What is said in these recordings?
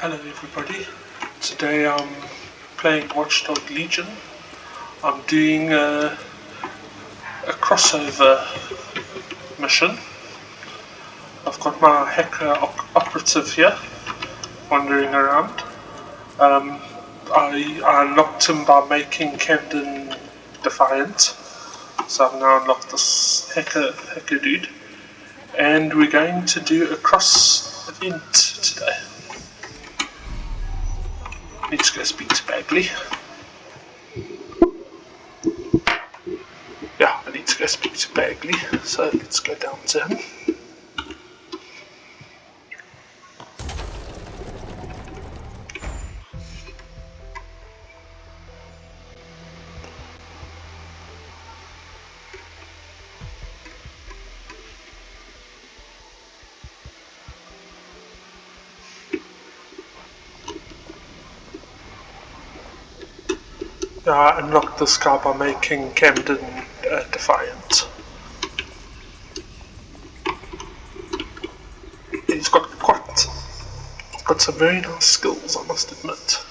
Hello everybody, today I'm playing Watchdog Legion. I'm doing a crossover mission. I've got my hacker operative here, wandering around. I unlocked him by making Camden defiant, so I've now unlocked this hacker dude. And we're going to do a cross event today. Need to go speak to Bagley. Yeah, I need to go speak to Bagley, so let's go down to him. I unlocked this guy by making Camden defiant. He's got some very nice skills, I must admit.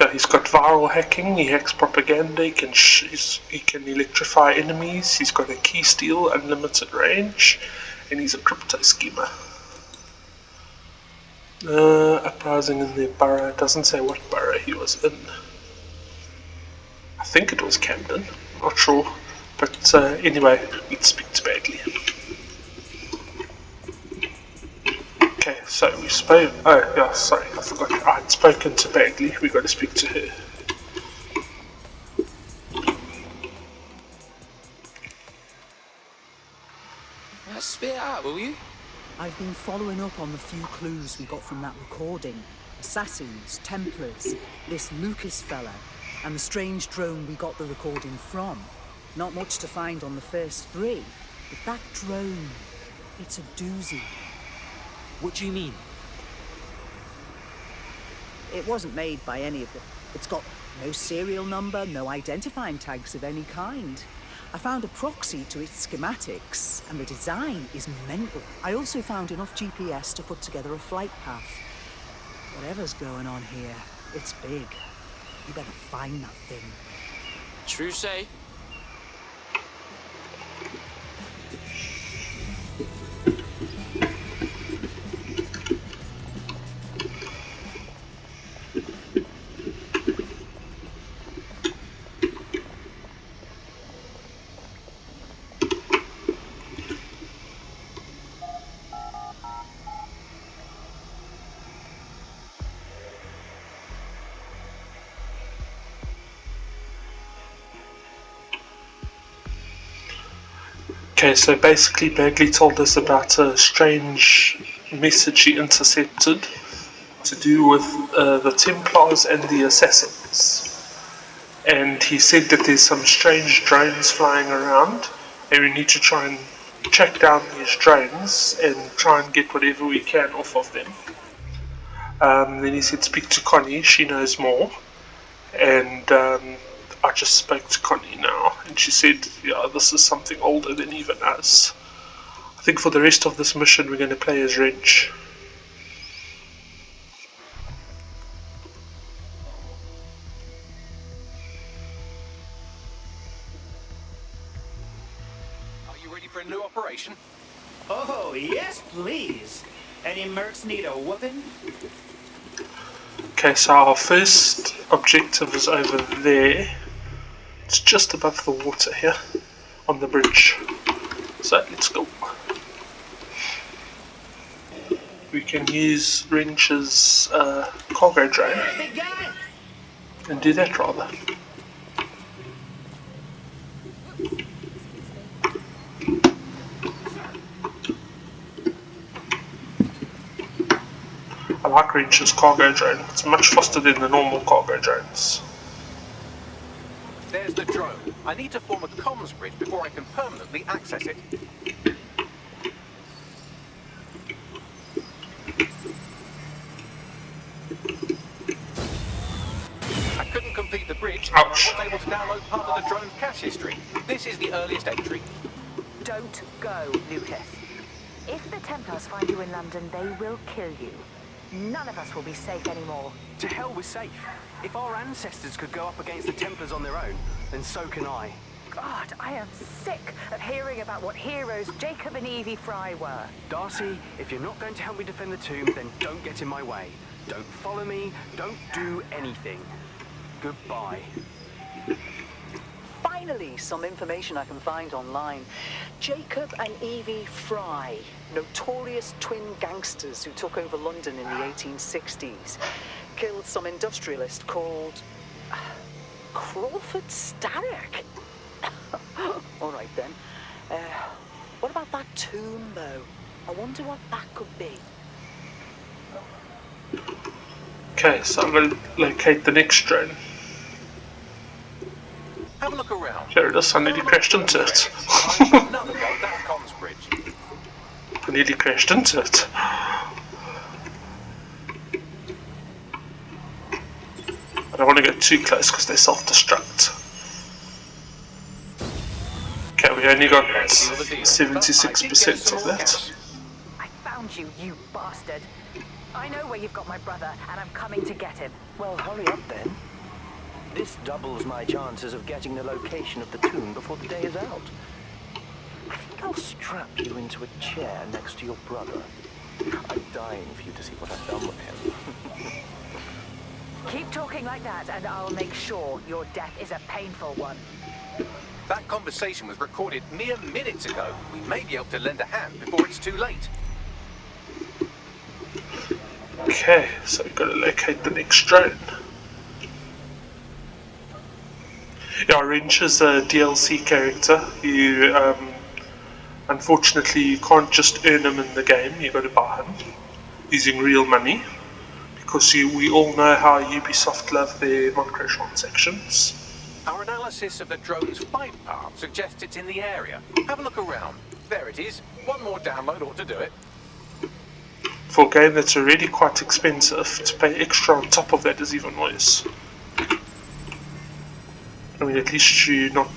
Yeah, he's got viral hacking, he hacks propaganda, he can electrify enemies, he's got a key steal, unlimited range, and he's a crypto schemer. Uprising in their borough. It doesn't say what borough he was in. I think it was Camden, not sure. But anyway, let's speak to Bagley. Okay, so we spoke. Oh, yeah, sorry, I forgot. I had spoken to Bagley. We got to speak to her. Spit out, will you? I've been following up on the few clues we got from that recording. Assassins, Templars, this Lucas fella, and the strange drone we got the recording from. Not much to find on the first three, but that drone, it's a doozy. What do you mean? It wasn't made by any of them. It's got no serial number, no identifying tags of any kind. I found a proxy to its schematics, and the design is mental. I also found enough GPS to put together a flight path. Whatever's going on here, it's big. You better find that thing. True say. Okay, so basically Bagley told us about a strange message he intercepted to do with the Templars and the Assassins. And he said that there's some strange drones flying around, and we need to try and track down these drones and try and get whatever we can off of them. Then he said speak to Connie, she knows more. And I just spoke to Connie now, and she said, yeah, this is something older than even us. I think for the rest of this mission we're going to play as Wrench. Are you ready for a new operation? Oh, yes, please. Any mercs need a whooping? Okay, so our first objective is over there. It's just above the water here, on the bridge. So let's go. We can use Wrench's cargo drone and do that rather. I like Wrench's cargo drone. It's much faster than the normal cargo drones. There's the drone. I need to form a comms bridge before I can permanently access it. I couldn't complete the bridge. Ouch. I was able to download part of the drone's cache history. This is the earliest entry. Don't go, Lucas. If the Templars find you in London, they will kill you. None of us will be safe anymore. To hell with safe. If our ancestors could go up against the Templars on their own, then so can I. God, I am sick of hearing about what heroes Jacob and Evie Fry were. Darcy, if you're not going to help me defend the tomb, then don't get in my way. Don't follow me, don't do anything. Goodbye. Finally, some information I can find online. Jacob and Evie Fry, notorious twin gangsters who took over London in the 1860s, killed some industrialist called Crawford Starrick. All right then. What about that tomb, though? I wonder what that could be. Okay, so I'm going to locate the next drone. Have a look around. Here it is, I nearly crashed into it. Another go at that comms bridge. I nearly crashed into it. I don't want to get too close because they self-destruct. Okay, we only got 76% of that. I found you, you bastard. I know where you've got my brother, and I'm coming to get him. Well, hurry up then. This doubles my chances of getting the location of the tomb before the day is out. I think I'll strap you into a chair next to your brother. I'm dying for you to see what I've done with him. Keep talking like that, and I'll make sure your death is a painful one. That conversation was recorded mere minutes ago. We may be able to lend a hand before it's too late. Okay, so we've got to locate the next drone. Yeah, Wrench is a DLC character. You, unfortunately, you can't just earn him in the game. You've got to buy him using real money, because we all know how Ubisoft love their microtransactions. Our analysis of the drone's flight path suggests it's in the area. Have a look around. There it is. One more download ought to do it. For a game that's already quite expensive, to pay extra on top of that is even worse. I mean, at least you're not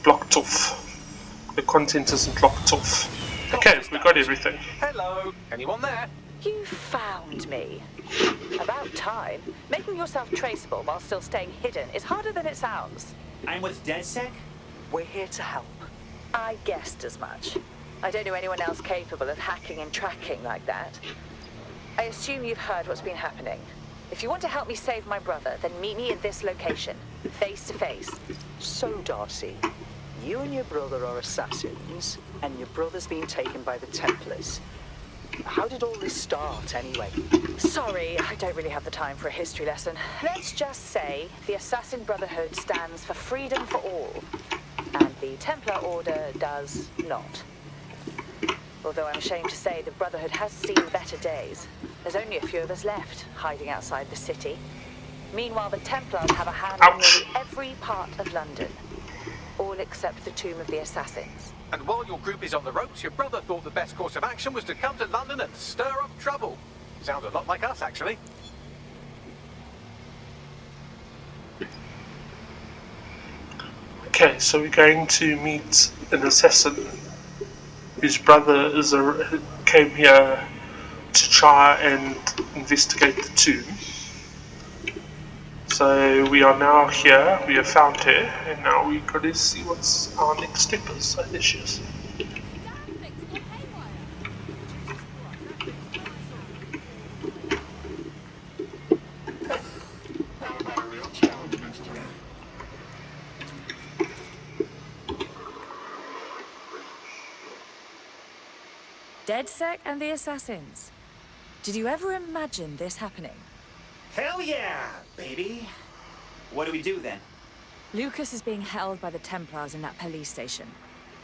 blocked off. The content isn't locked off. Okay, we got everything. Hello. Anyone there? You found me. About time. Making yourself traceable while still staying hidden is harder than it sounds. I'm with DedSec? We're here to help. I guessed as much. I don't know anyone else capable of hacking and tracking like that. I assume you've heard what's been happening. If you want to help me save my brother, then meet me at this location, face to face. So, Darcy, you and your brother are assassins, and your brother's been taken by the Templars. How did all this start, anyway? Sorry, I don't really have the time for a history lesson. Let's just say the Assassin Brotherhood stands for freedom for all, and the Templar Order does not. Although I'm ashamed to say the Brotherhood has seen better days. There's only a few of us left, hiding outside the city. Meanwhile, the Templars have a hand in nearly every part of London. All except the Tomb of the Assassins. And while your group is on the ropes, your brother thought the best course of action was to come to London and stir up trouble. Sounds a lot like us, actually. Okay, so we're going to meet an assassin whose brother came here to try and investigate the tomb. So we are now here, we have found her, and now we've got to see what's our next step is. So there she is. DedSec and the Assassins. Did you ever imagine this happening? Hell yeah, baby. What do we do then? Lucas is being held by the Templars in that police station.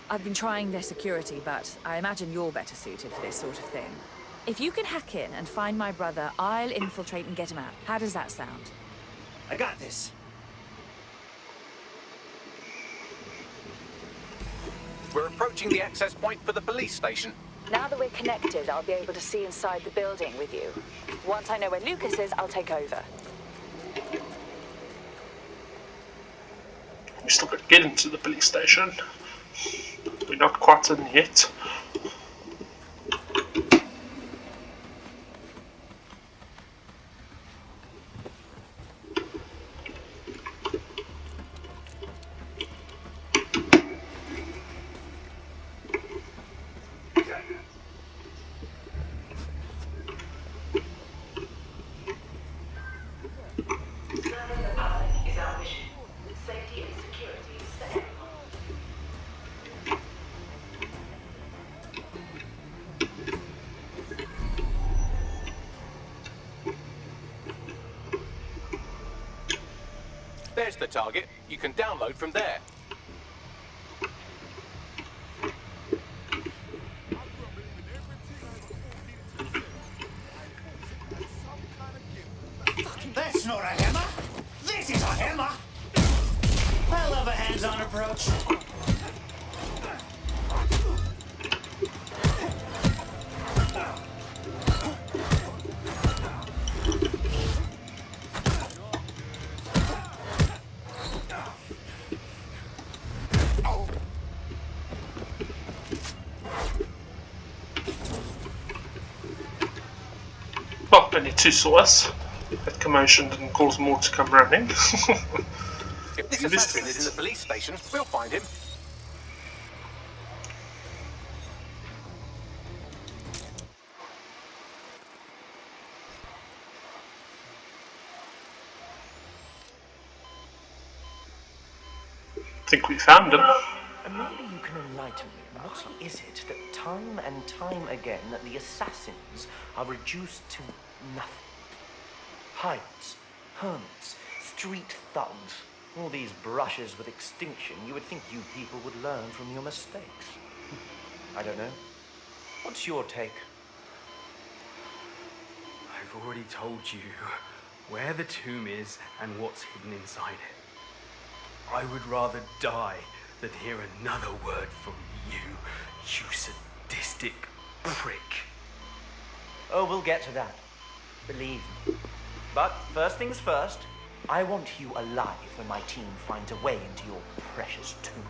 I've been trying their security, but I imagine you're better suited for this sort of thing. If you can hack in and find my brother, I'll infiltrate and get him out. How does that sound? I got this. We're approaching the access point for the police station. Now that we're connected, I'll be able to see inside the building with you. Once I know where Lucas is, I'll take over. We still got to get into the police station. We're not quite in yet. There's the target. You can download from there. That's not a hammer. This is a hammer. I love a hands-on approach. Well, only two saw us. That commotion didn't cause more to come running. If this assassin is in the police station, we'll find him. I think we found him. And maybe you can enlighten me. What is it that time and time again the assassins are reduced to nothing? Pirates, hermits, street thugs. All these brushes with extinction, you would think you people would learn from your mistakes. I don't know. What's your take? I've already told you where the tomb is and what's hidden inside it. I would rather die than hear another word from you, you sadistic prick. Oh, we'll get to that. Believe me. But first things first, I want you alive when my team finds a way into your precious tomb.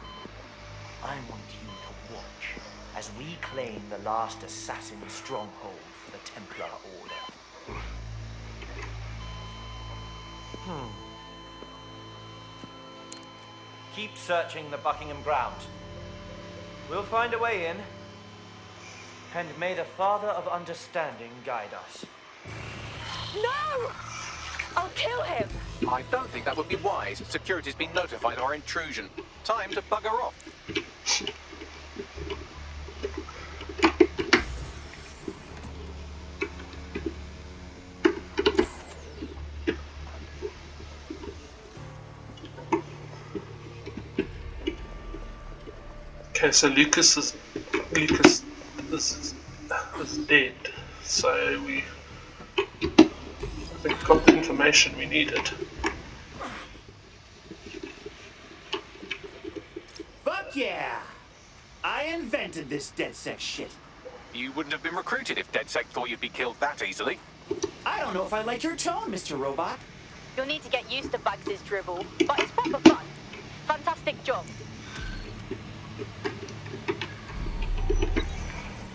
I want you to watch as we claim the last assassin stronghold for the Templar Order. Keep searching the Buckingham grounds. We'll find a way in. And may the Father of Understanding guide us. No! I'll kill him! I don't think that would be wise. Security's been notified of our intrusion. Time to bugger off. Okay, so Lucas is dead. So we I think got the information we needed. Fuck yeah! I invented this DedSec shit. You wouldn't have been recruited if DedSec thought you'd be killed that easily. I don't know if I like your tone, Mr. Robot. You'll need to get used to Bugs' dribble, but it's proper fun. Fantastic job.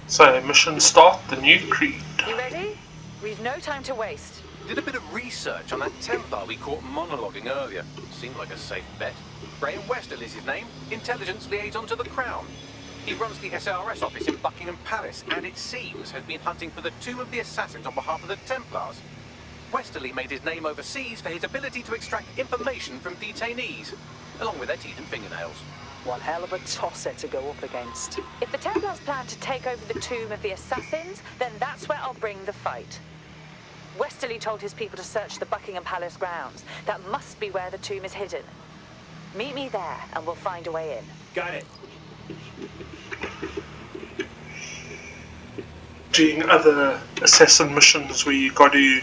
So mission start, the new creed. You ready? We've no time to waste. Did a bit of research on that Templar we caught monologuing earlier. Seemed like a safe bet. Graham Westerly is his name, intelligence liaison to the Crown. He runs the SRS office in Buckingham Palace, and it seems has been hunting for the tomb of the assassins on behalf of the Templars. Westerly made his name overseas for his ability to extract information from detainees, along with their teeth and fingernails. One hell of a tosser to go up against. If the Templars plan to take over the tomb of the assassins, then that's where I'll bring the fight. Westerly told his people to search the Buckingham Palace grounds. That must be where the tomb is hidden. Meet me there, and we'll find a way in. Got it. Doing other assassin missions where you got to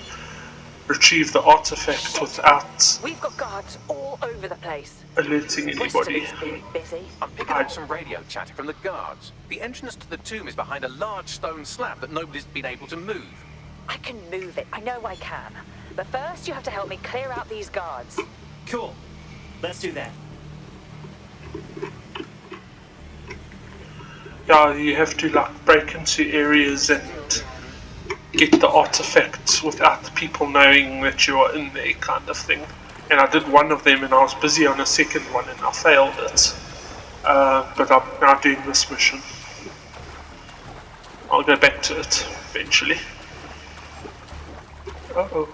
retrieve the artifact without We've got guards all over the place. alerting anybody. Westerly's been busy. I'm picking up some radio chatter from the guards. The entrance to the tomb is behind a large stone slab that nobody's been able to move. I can move it. I know I can. But first, you have to help me clear out these guards. Cool. Let's do that. Yeah, you have to like break into areas and get the artifact without people knowing that you are in there, kind of thing. And I did one of them and I was busy on a second one and I failed it. But I'm now doing this mission. I'll go back to it eventually. Uh-oh.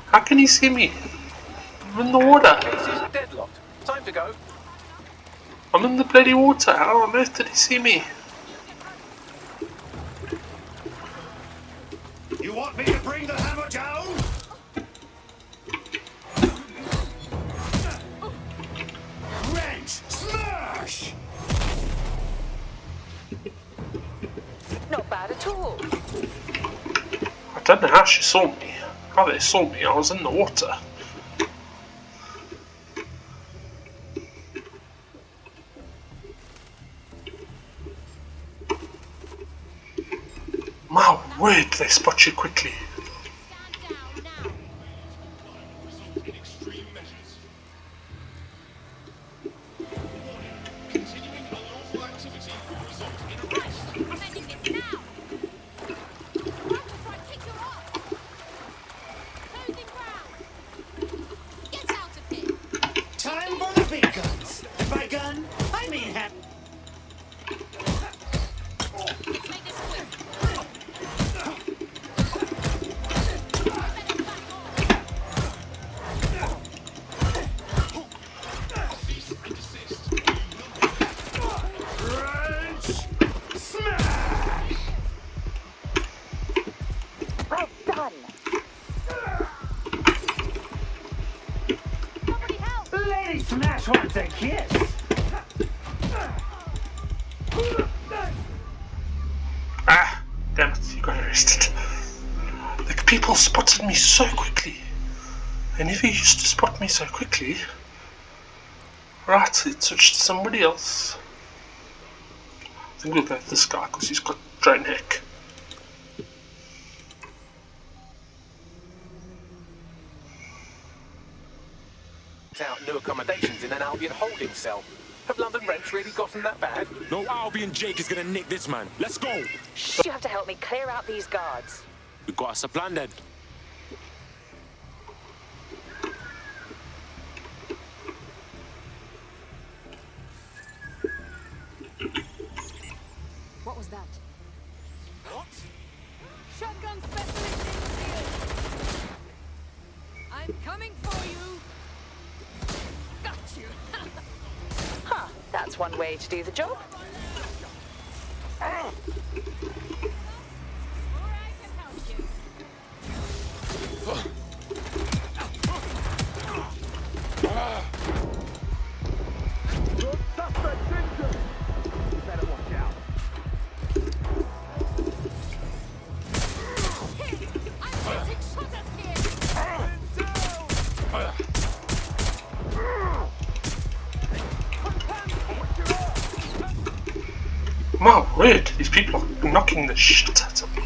How can he see me? I'm in the water. Case is deadlocked. Time to go. I'm in the bloody water. How on earth did he see me? You want me to bring the hammer down? at all. I don't know how she saw me. How they saw me, I was in the water. My word, they spot you quickly. Time for the big guns. And by gun, I mean ham. Well done. Lady Smash wants a kiss. Ah, damn it, you got arrested. The people spotted me so quickly. They never used to spot me so quickly. Right, it switched to somebody else. I think we'll go with this guy because he's got drone hack. Out new accommodations in an Albion holding cell. Have London rents really gotten that bad? No Albion Jake is gonna nick this man. Let's go. You have to help me clear out these guards. We got us a plan then. What was that? What? Shotgun specialist in the field. I'm coming for you. Got you. Huh, that's one way to do the job. Or I can help you. I'm getting shot at here. My word, these people are knocking the shit out of me.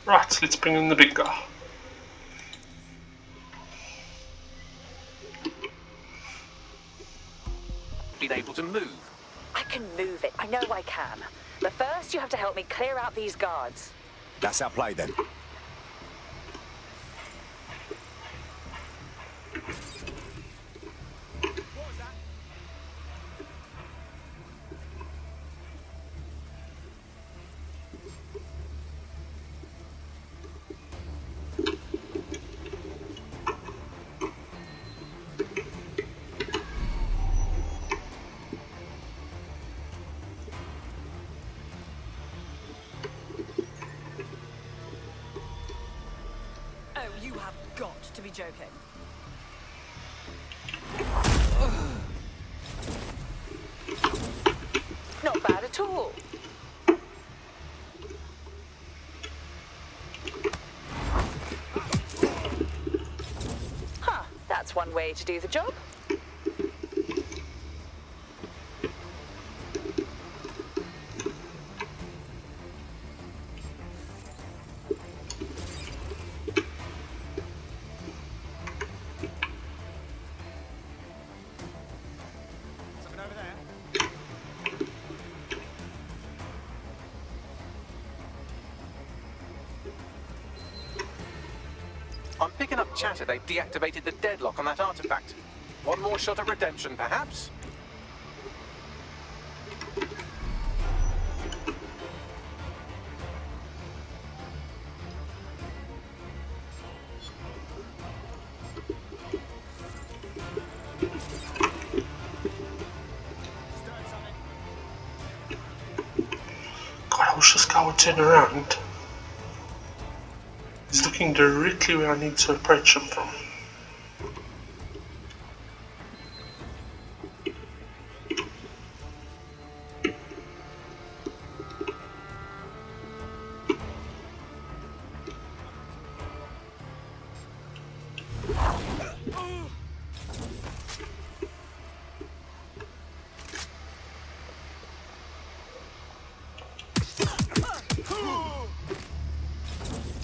Right, let's bring in the big guy. Been able to move. I can move it. I know I can. But first, you have to help me clear out these guards. That's our play then. Oh, you have got to be joking. Not bad at all. Huh, that's one way to do the job. I'm picking up chatter they've deactivated the deadlock on that artifact. One more shot of redemption, perhaps? God, I wish this guy would turn around. He's looking directly where I need to approach him from.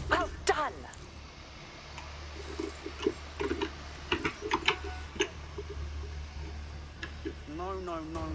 Well done. No, no, no, no, no.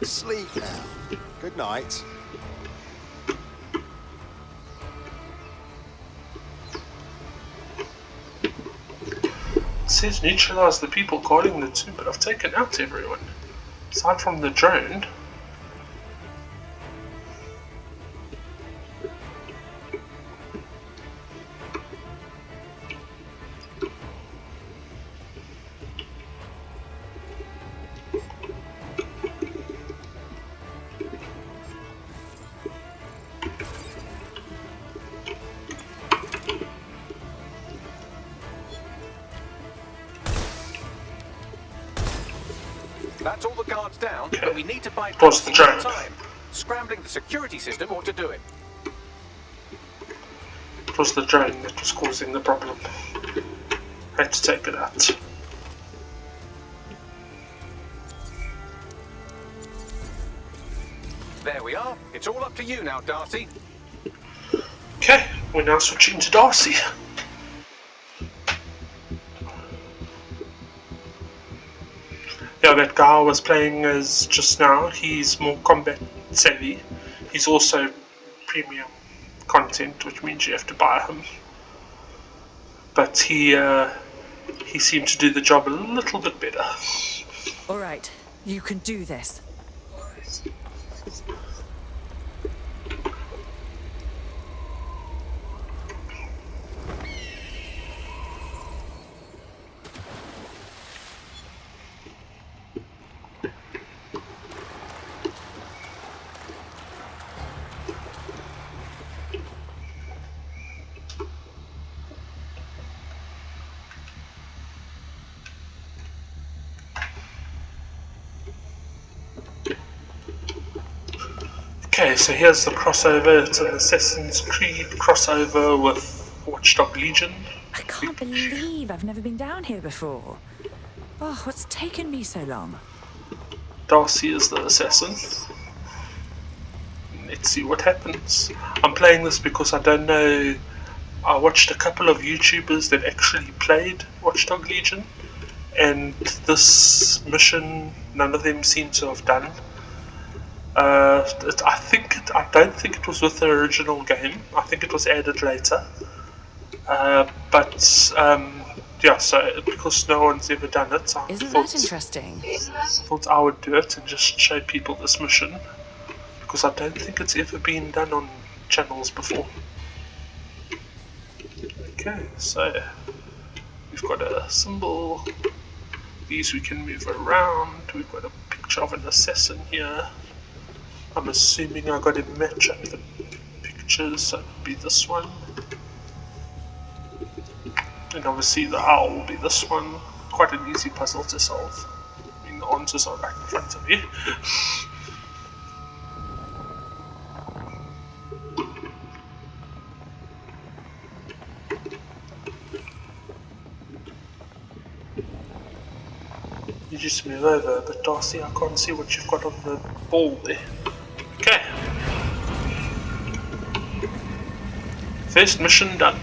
Sleep now. Good night. It says neutralize the people guarding the tomb, but I've taken out everyone. Aside from the drone. That's all the guards down, but we need to buy What's the some drone? time. Scrambling the security system ought to do it. It was the drone that was causing the problem. Had to take it out. There we are. It's all up to you now, Darcy. Okay, we're now switching to Darcy. Yeah, that guy I was playing as just now, he's more combat savvy. He's also premium content, which means you have to buy him. But he seemed to do the job a little bit better. All right, you can do this. Okay, so here's the crossover. It's an Assassin's Creed crossover with Watchdog Legion. I can't believe I've never been down here before. Oh, what's taken me so long? Darcy is the assassin. Let's see what happens. I'm playing this because I don't know. I watched a couple of YouTubers that actually played Watchdog Legion, and this mission none of them seem to have done. I don't think it was with the original game. I think it was added later. Yeah, so because no one's ever done it, Isn't that interesting? Thought I would do it and just show people this mission, because I don't think it's ever been done on channels before. Okay, so we've got a symbol. These we can move around. We've got a picture of an assassin here. I'm assuming I got to match up the pictures, so it would be this one. And obviously the owl will be this one. Quite an easy puzzle to solve. I mean, the answers are right in front of you. You just move over, but Darcy, I can't see what you've got on the ball there. Okay. First mission done.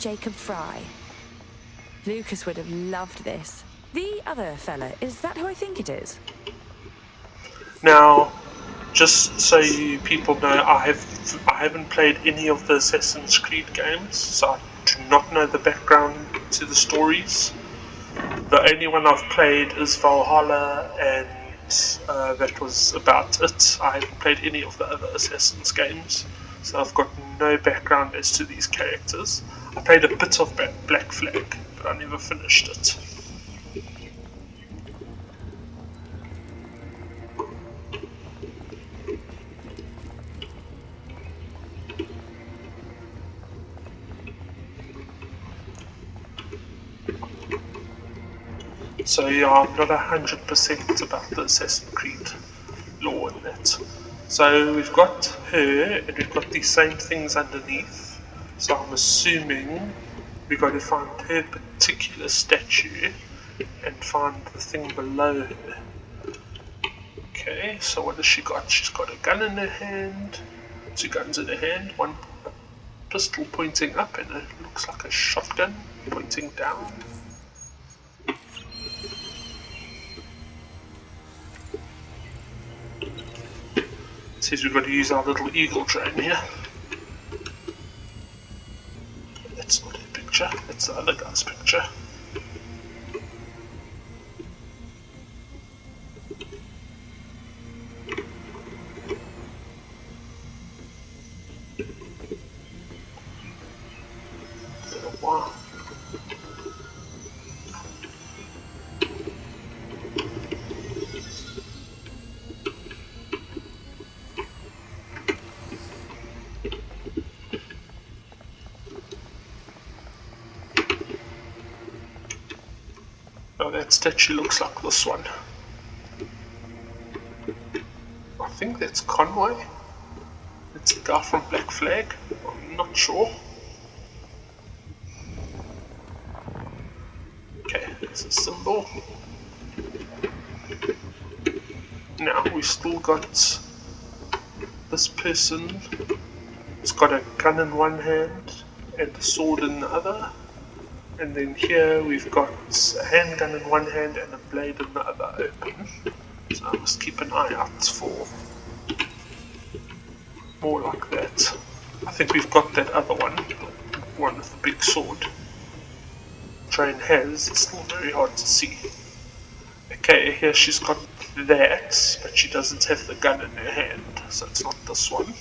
Jacob Fry. Lucas would have loved this. The other fella, is that who I think it is? Now, just so you people know, I haven't played any of the Assassin's Creed games, so I do not know the background to the stories. The only one I've played is Valhalla, and that was about it. I haven't played any of the other Assassin's games, so I've got no background as to these characters. I played a bit of Black Flag, but I never finished it. So yeah, I'm not 100% about the Assassin's Creed lore in that. So we've got her, and we've got these same things underneath. So I'm assuming we've got to find her particular statue and find the thing below her. Okay, so what has she got? She's got a gun in her hand, 2 guns in her hand, one pistol pointing up, and it looks like a shotgun pointing down. It says we've got to use our little eagle drone here. That's not her picture, that's the other guy's picture. Wow. Oh, that statue looks like this one. I think that's Conway. It's the guy from Black Flag. I'm not sure. Okay, there's a symbol. Now we've still got this person. He's got a gun in one hand and a sword in the other. And then here we've got a handgun in one hand and a blade in the other open. So I must keep an eye out for more like that. I think we've got that other one, the one with the big sword. Train has, it's still very hard to see. Okay, here she's got that, but she doesn't have the gun in her hand, so it's not this one.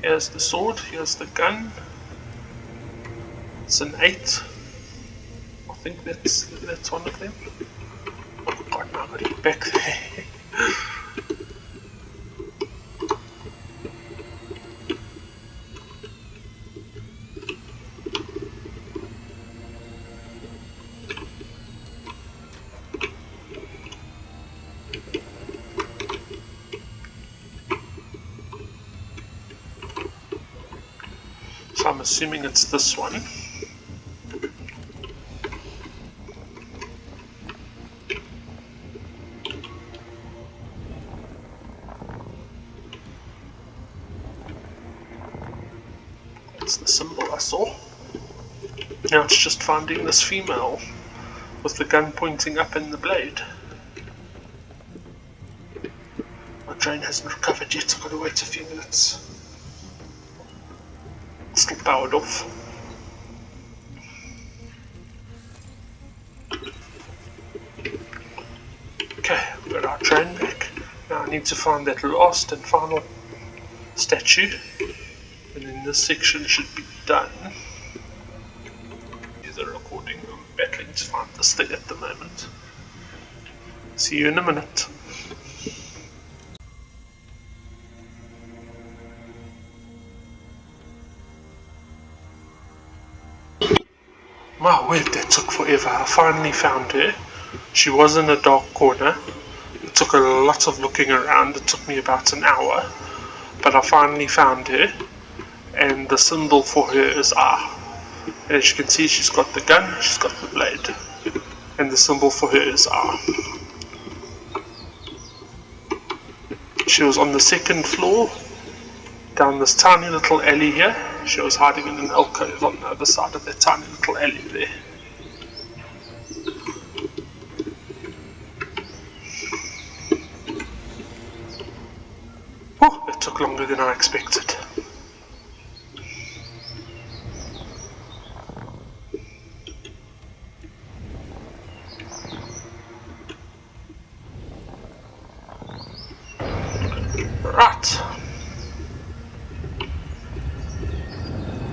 Here's the sword, here's the gun. It's an 8. I think that's one of them. Oh god, now I'm gonna get back there. So I'm assuming it's this one. That's the symbol I saw. Now it's just finding this female with the gun pointing up and the blade. My drone hasn't recovered yet, I've got to wait a few minutes. It's still powered off. Okay, we've got our train back. Now I need to find that last and final statue, and then this section should be done. Here's a recording. I'm battling to find this thing at the moment. See you in a minute. My word, that took forever. I finally found her. She was in a dark corner. It took a lot of looking around. It took me about an hour. But I finally found her. And the symbol for her is R. And as you can see, she's got the gun, she's got the blade. And the symbol for her is R. She was on the second floor, down this tiny little alley here. She was hiding in an alcove on the other side of that tiny little alley there. Oh, it took longer than I expected. Right.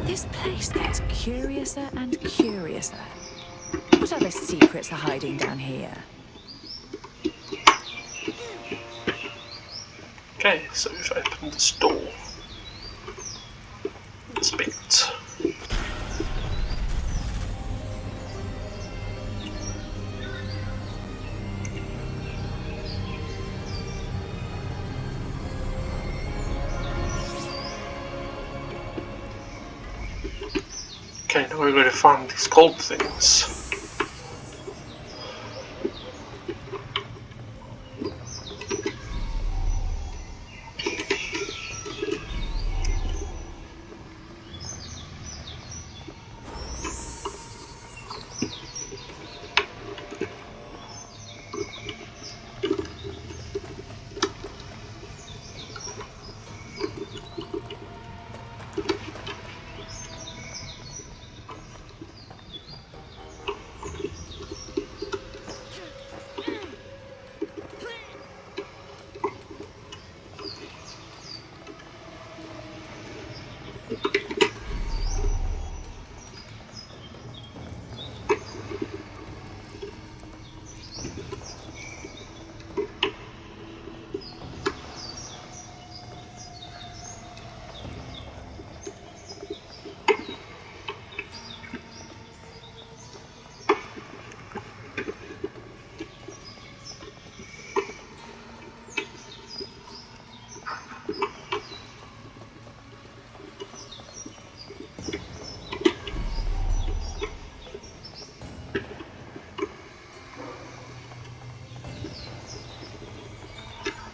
This place gets curiouser and curiouser. What other secrets are hiding down here? Okay, so we've opened this door. Inspect. Okay, now we're going to find these gold things.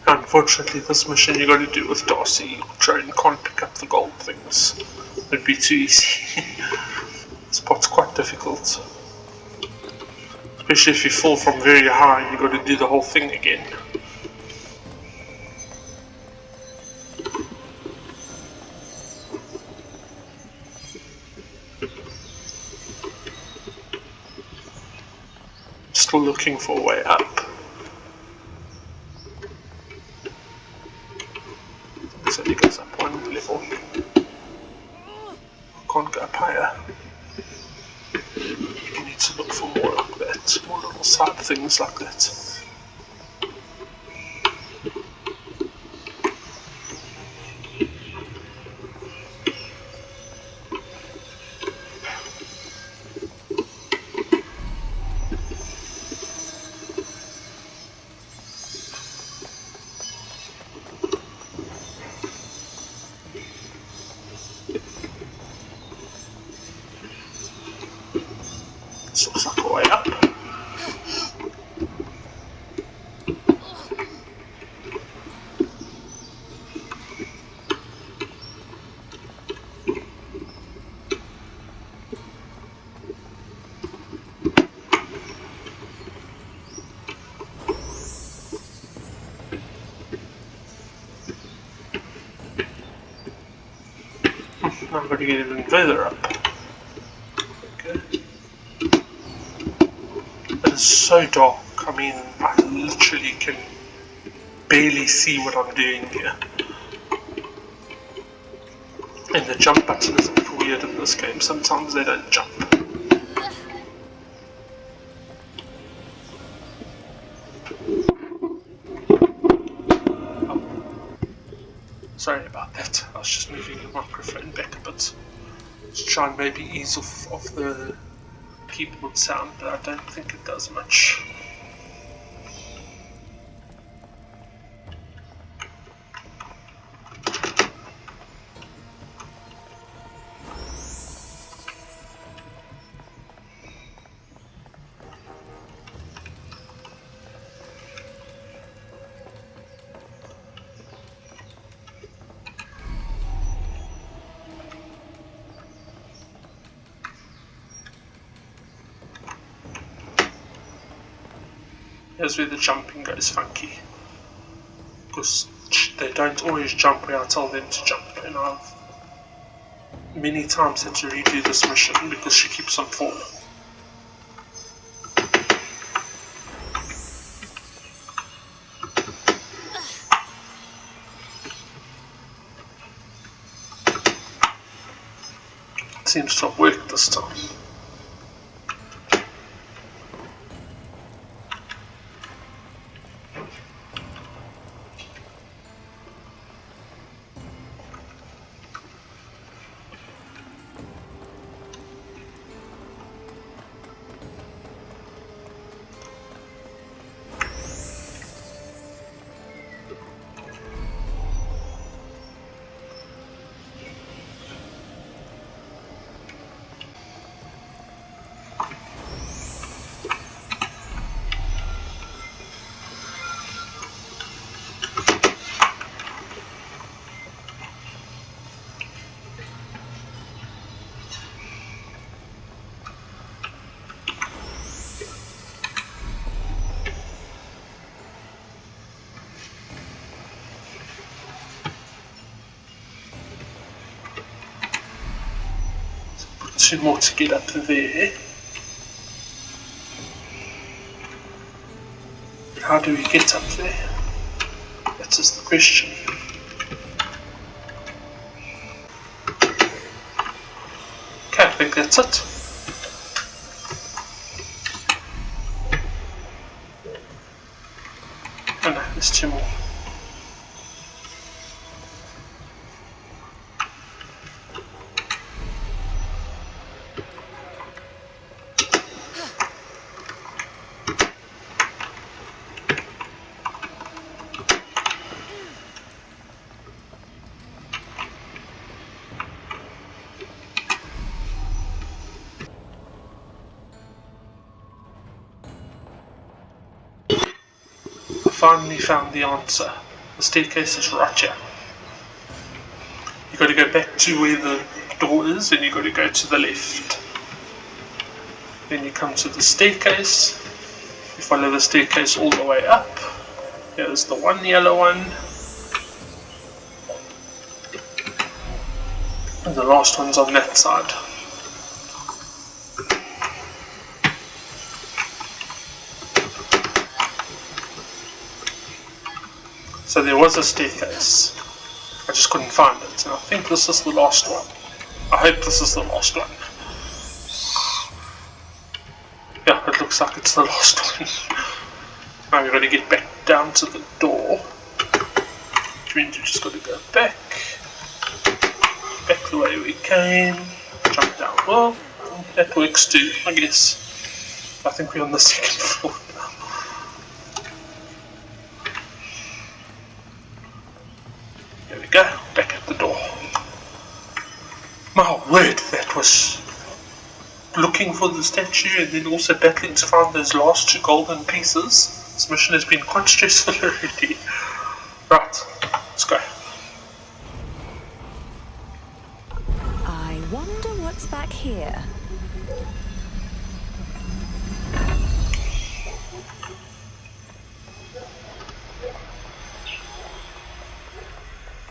Unfortunately, this mission you got to do with Darcy. Troan can't pick up the gold things. It'd be too easy. This part's quite difficult. Especially if you fall from very high, you got to do the whole thing again. Still looking for a way up. This only goes up one level. I can't go up higher. You need to look for more like that, more little side things like that. This looks like a way up. Now I'm going to get even further up. Okay. But it's so dark, I mean, I literally can barely see what I'm doing here. And the jump button is a bit weird in this game, sometimes they don't jump. Sorry about that, I was just moving the microphone back a bit to try and maybe ease off the keyboard sound, but I don't think it does much. Here's where the jumping goes funky. Because they don't always jump where I tell them to jump, and I've many times had to redo this mission because she keeps on falling. It seems to have worked this time. Two more to get up there. But how do we get up there? That is the question. Okay, I think that's it. Oh no, there's two more. Finally found the answer. The staircase is right here. You got to go back to where the door is, and you got to go to the left. Then you come to the staircase. You follow the staircase all the way up. Here's the one yellow one, and the last one's on that side. So there was a staircase, I just couldn't find it, and I think this is the last one. I hope this is the last one. Yeah, it looks like it's the last one. Now we've got to get back down to the door, which means we just got to go back the way we came, jump down. Well, that works too, I guess. I think we're on the second floor now. There we go, back at the door. My word, that was looking for the statue and then also battling to find those last two golden pieces. This mission has been quite stressful already. Right, let's go. I wonder what's back here.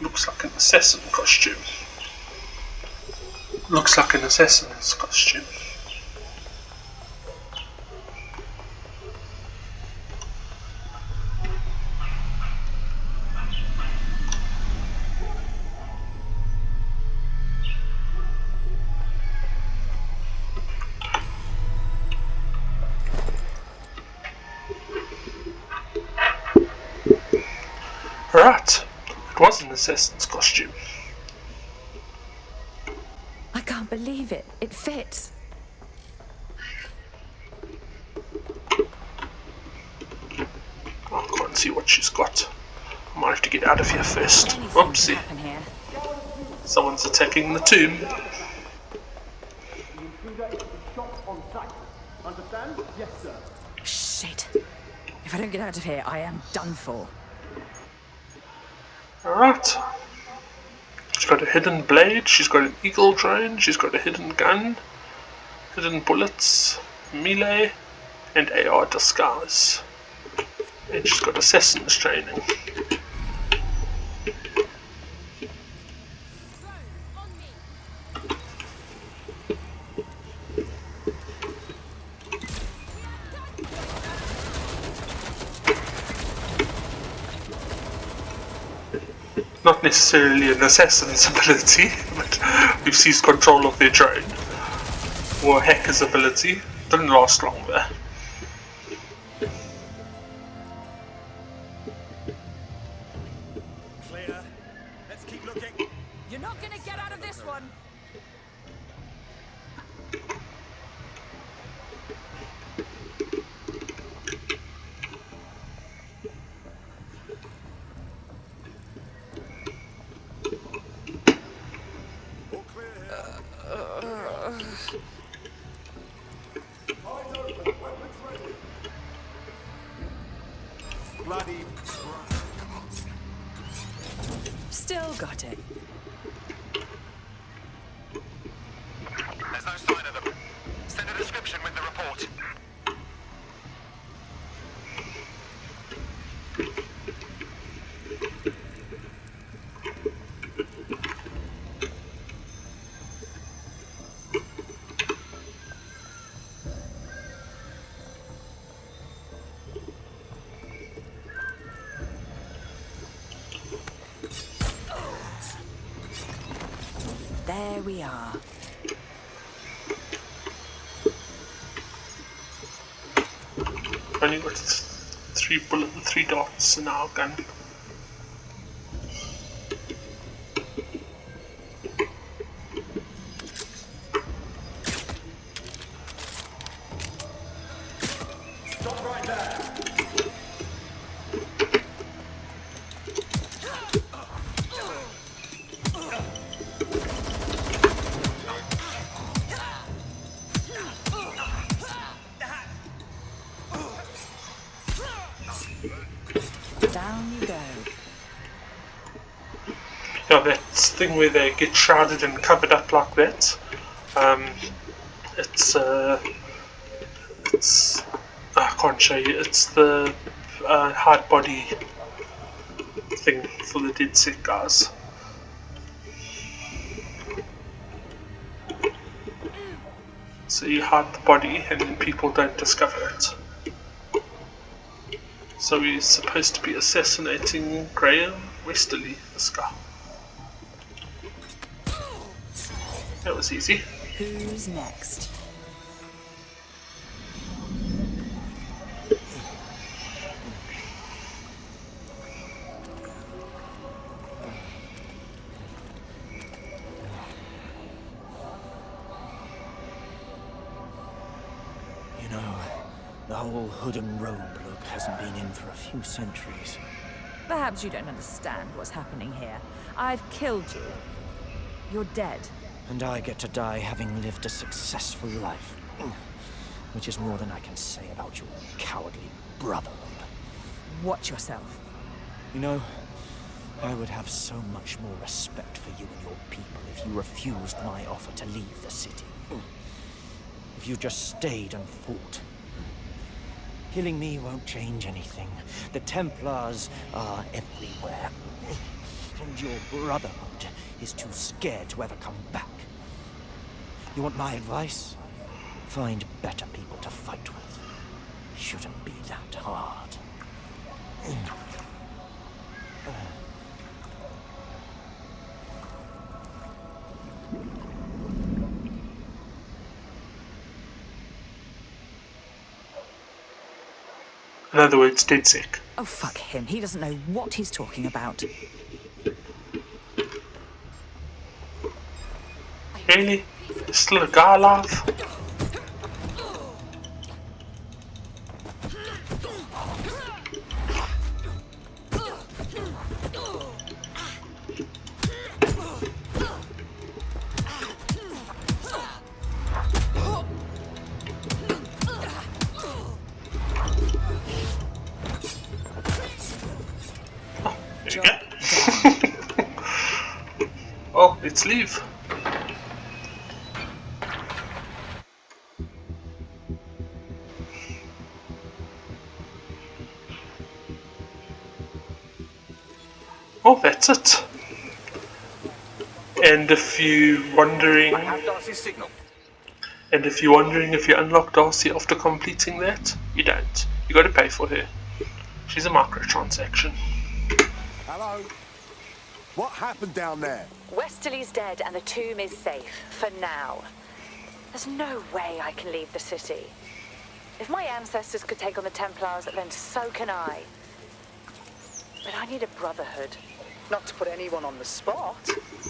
Looks like an assassin costume. Looks like an assassin's costume. Right, it was an assassin's costume. I can't believe it. It fits. I can't see what she's got. I might have to get out of here first. Anything Oopsie. can happen here. Someone's attacking the tomb. Shit. If I don't get out of here, I am done for. Alright. She's got a hidden blade, she's got an eagle drone, she's got a hidden gun, hidden bullets, melee, and AR disguise. And she's got assassin's training. Not necessarily an assassin's ability, but we've seized control of their drone. Or a hacker's ability. Didn't last long there. Clear. Let's keep looking. You're not gonna get out of this one. Bloody. Still got it. There's no sign of them. Send a description with the report. There we are. Only got three dots in our gun. Stop right there. Down you go. Yeah, that thing where they get shrouded and covered up like that. It's I can't show you. It's the hard body thing for the DedSec guys. So you hide the body and people don't discover it. So we're supposed to be assassinating Graham Westerly, this guy. That was easy. Who's next? You know, the whole hood and robe look hasn't been in for a few centuries. Perhaps you don't understand what's happening here. I've killed you. You're dead. And I get to die having lived a successful life. Which is more than I can say about your cowardly brotherhood. Watch yourself. You know, I would have so much more respect for you and your people if you refused my offer to leave the city. If you just stayed and fought. Killing me won't change anything. The Templars are everywhere. And your brotherhood is too scared to ever come back. You want my advice? Find better people to fight with. Shouldn't be that hard. In other words, DedSec. Oh, fuck him. He doesn't know what he's talking about. Really? There's still a guy alive? There you go. Well, let's leave. Oh, that's it. And if you're wondering, I have Darcy's signal. if you unlock Darcy after completing that, you don't. You got to pay for her. She's a microtransaction. Hello? What happened down there? Westerly's dead and the tomb is safe, for now. There's no way I can leave the city. If my ancestors could take on the Templars, then so can I. But I need a brotherhood. Not to put anyone on the spot,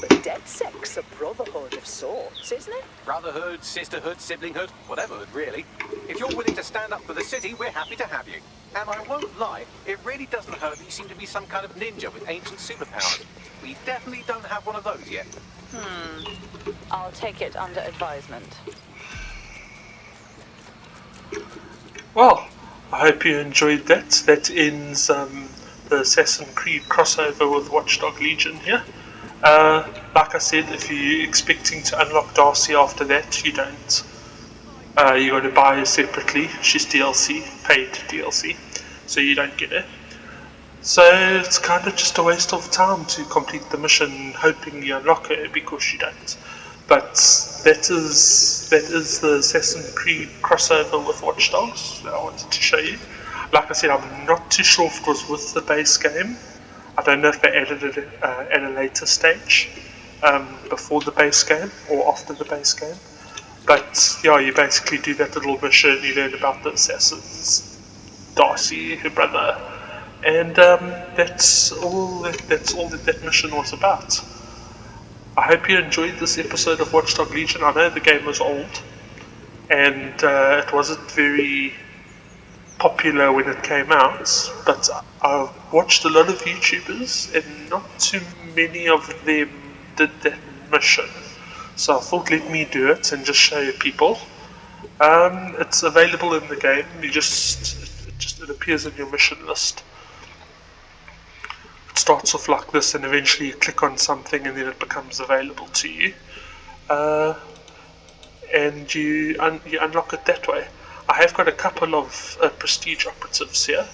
but DedSec's a brotherhood of sorts, isn't it? Brotherhood, sisterhood, siblinghood, whatever hood, really. If you're willing to stand up for the city, we're happy to have you. And I won't lie, it really doesn't hurt that you seem to be some kind of ninja with ancient superpowers. We definitely don't have one of those yet. I'll take it under advisement. Well, I hope you enjoyed that. That ends the Assassin's Creed crossover with Watchdog Legion here. Like I said, if you're expecting to unlock Darcy after that, you don't. You got to buy her separately. She's DLC, paid DLC, so you don't get her. So it's kind of just a waste of time to complete the mission hoping you unlock her, because you don't. But that is the Assassin's Creed crossover with Watch Dogs that I wanted to show you. Like I said, I'm not too sure if it was with the base game. I don't know if they added it at a later stage, before the base game or after the base game. But yeah, you basically do that little mission, you learn about the assassins, Darcy, her brother, and that's all that mission was about. I hope you enjoyed this episode of Watchdog Legion. I know the game was old, and it wasn't very popular when it came out, but I watched a lot of YouTubers, and not too many of them did that mission. So I thought, let me do it and just show you people. It's available in the game. It appears in your mission list. It starts off like this, and eventually you click on something, and then it becomes available to you. And you unlock it that way. I have got a couple of prestige operatives here.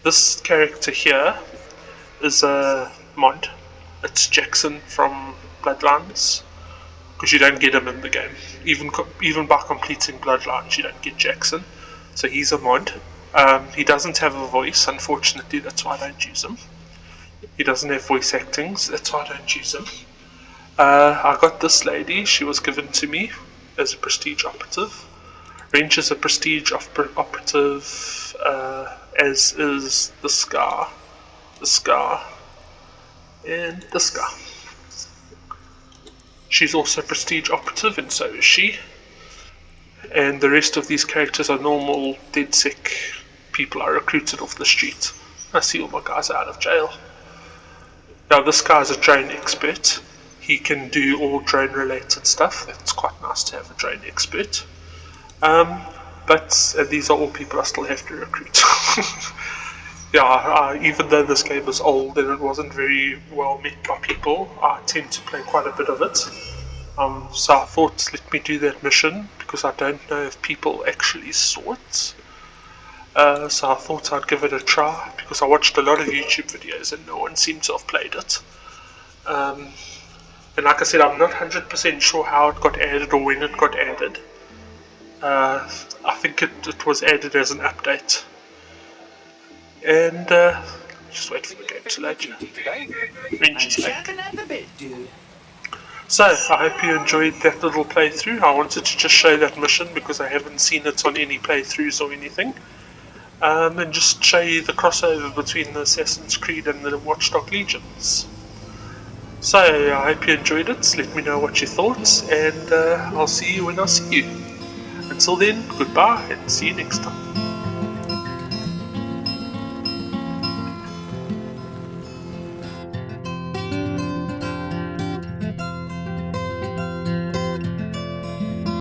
This character here is a mod. It's Jackson from Bloodlines, because you don't get him in the game. Even by completing Bloodlines, you don't get Jackson. So he's a mod. He doesn't have a voice, unfortunately. That's why I don't use him. He doesn't have voice acting, so that's why I don't use him. I got this lady. She was given to me as a prestige operative. Wrench is a prestige operative, as is the Scar, and the Scar. She's also a prestige operative, and so is she. And the rest of these characters are normal DedSec people I recruited off the street. I see all my guys are out of jail. Now this guy's a drone expert. He can do all drone related stuff. It's quite nice to have a drone expert. But these are all people I still have to recruit. Yeah, even though this game is old and it wasn't very well met by people, I tend to play quite a bit of it. So I thought, let me do that mission, because I don't know if people actually saw it. So I thought I'd give it a try, because I watched a lot of YouTube videos and no one seemed to have played it. And like I said, I'm not 100% sure how it got added or when it got added. I think it was added as an update. And just wait for the game to load. So I hope you enjoyed that little playthrough. I wanted to just show that mission because I haven't seen it on any playthroughs or anything. And just show you the crossover between the Assassin's Creed and the Watchdog Legions. So I hope you enjoyed it. Let me know what you thought, and I'll see you when I see you. Until then, goodbye and see you next time.